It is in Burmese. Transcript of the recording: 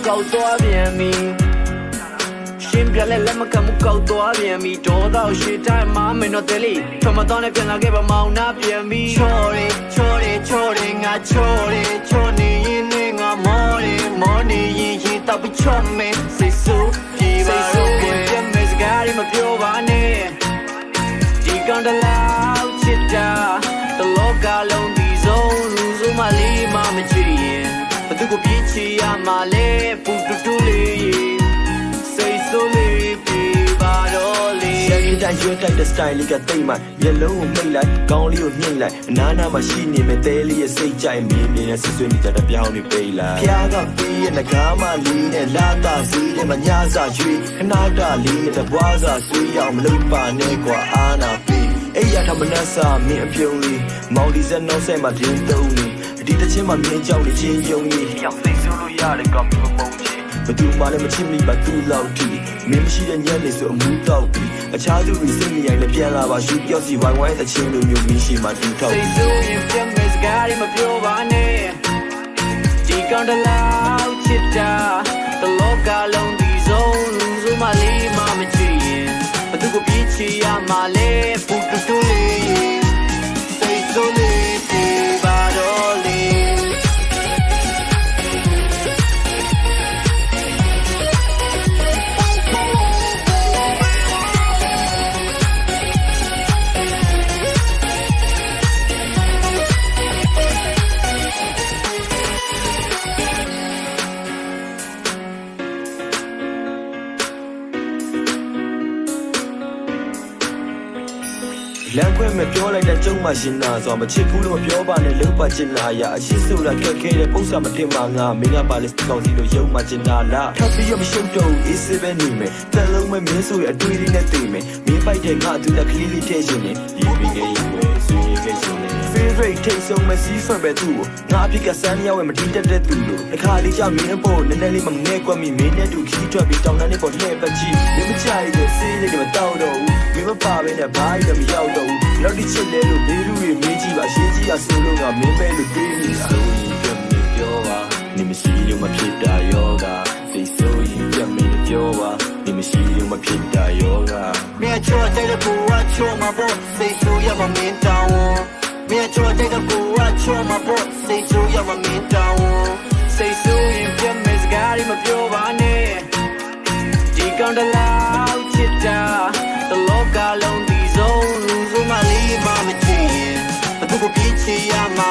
搞多遍米。心别来，咱们看木搞多遍米，多到时代妈没诺得里，他妈当年变了给把毛那遍米。错的，俺错的，错你因为俺莫你因因到不错没，谁输？谁输？变没是咖喱嘛表吧呢？地讲的老切达，的老家龙地走，路走马里嘛没去的，不都过比起呀马嘞，不嘟嘟嘞。ရွေးတိုက်တဲ့ style လေးကတိတ်မှမျက်လုံးကိုမိတ်လိုက်ခေါင်းလေးကိုညှိလိုက်အနားနာမှာရှိနေမဲ့တဲလေးရဲ့စိတ်ကြိုက်မြင်မြင်နဲ့ဆွဆွနေကြတဲ့ပြောင်းနေပေးလိုက်ဖျားကပြီးရဲ့ငကားမလေးနဲ့လာတာစီးနဲ့မညာစာရွေးခနာတာလေးနဲ့တပွားစာဆွေးအောင်မလုပ်ပါနဲ့ကွာအာနာပေးအဲ့ရထမနှက်စာမင်းအပြုံးလေးမောင်ဒီဇက်နောက်ဆက်မှာဒင်းတုံးနေဒီတစ်ချင်းမှာမြင်းကြောက်နေချင်းယုံကြီးရောက်စိတ်ဆိုးလို့ရတယ်ကောင်းမမုန်းချင်းဘသူမှလည်းမချစ်မိပါသူ့လောက်ထိမင်းမရှိတဲ့ညက်နေဆိုအမှုတောက်ပြီးအခြားသူတွေစိတ်နေရင်လည်းပြန်လာပါယူပြောစီဝိုင်းဝိုင်းတဲ့ချင်းလိုမျိုးမင်းရှိမှတူထောက်စိတ်ဆိုးရင်ပြန်မစကားတွေမပြောပါနဲ့ဒီကောင်တလောက်ချစ်တာတလောကလုံးဒီဆုံးလူစုမလေးမမချစ်ရင်ဘသူကိုပြေးချရမှာလဲပူတူတူလေးစိတ်ဆိုးလေးပြေးပါတော့လေလမ်းခွဲမဲ့ပြောလိုက်တဲ့ကျုံမှရှင်နာဆိုမချစ်ဘူးလို့ပြောပါနဲ့လုံးပါချင်လာရအရှိဆိုတာခက်ခဲတဲ့ပုံစံမတင်ပါငါမင်းကပါလေစကောင်းစီလို့ယုံမှချင်တာလားထပ်ပြီးရမရှုပ်တော့အေးစေးပဲနေမယ်တက်လုံးမဲ့မင်းဆိုရအတွေ့အကြုံနဲ့တည်မယ်မင်းပိုက်တဲ့ငါသူတက်ကလေးလေးထည့်ရှင်နေဒီပြီးခဲ့ရင်ပဲဆွေးရခဲ့ရှင်နေ favorite ထိတ်ဆုံးမစီးဆွဲပဲသူ့ကိုငါအဖြစ်ကစမ်းရောက်ဝင်မတီးတက်တဲ့သူလို့တစ်ခါလေးကြောင့်မင်းအပေါ်နည်းနည်းလေးမငဲ့ကွက်မိမင်းနဲ့တူခီးထွက်ပြီးတောင်းတန်းနေပေါ်လှည့်ပတ်ကြည့်မင်းမချရတဲ့စေးလေးကမတောက်တော့ဘူးမင်းမပါပဲနဲ့ဘာကြီးလည်းမရောက်တော့ဘူးလောက်ဒီချစ်လဲလို့ဘေးလူတွေမင်းကြီးပါရှင်းကြီးကဆိုလို့ငါမင်းပဲလို့တွေးနေတာဆိုရင်ပြမပြောပါနေမရှိလို့မဖြစ်တာယောဂစိတ်ဆိုရင်ပြမပြောပါနေမရှိလို့မဖြစ်တာယောဂမင်းချောတဲ့ကိုကချောမှာပေါ့စိတ်ဆိုရမမင်းတောင်းမင်းချောတဲ့ကိုကချောမှာပေါ့စိတ်ဆိုရမမင်းတောင်းစိတ်ဆိုရင်ပြမစကားတွေမပြောပါနဲ့ဒီကောင်တလောက်ချစ်တာတလောကလုံးဒီဆုံးလူစုမလေးမမချင်ဘသူကိုပြေးချရမှာ